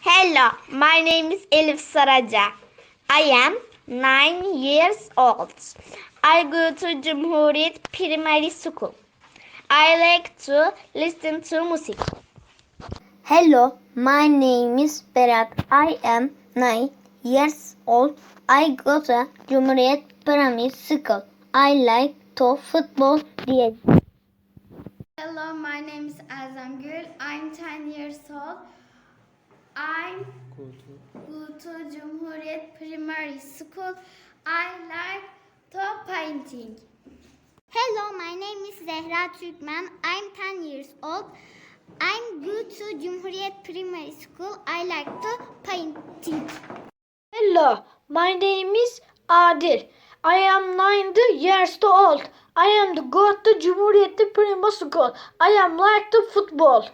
Hello, my name is Elif Saraca. I am 9 years old. I go to Cumhuriyet Primary School. I like to listen to music. Hello, my name is Berat. I am 9 years old. I go to Cumhuriyet Primary School. I like to football. Hello, my name is Azam Gül. I'm 10 years old. I go to Cumhuriyet Primary School. I like to painting. Hello, my name is Zehra Türkmen. I'm 10 years old. I'm good to Cumhuriyet Primary School. I like to painting. Hello, my name is Adil. I am 9 years old. I am the go to Cumhuriyet Primary School. I am like the football.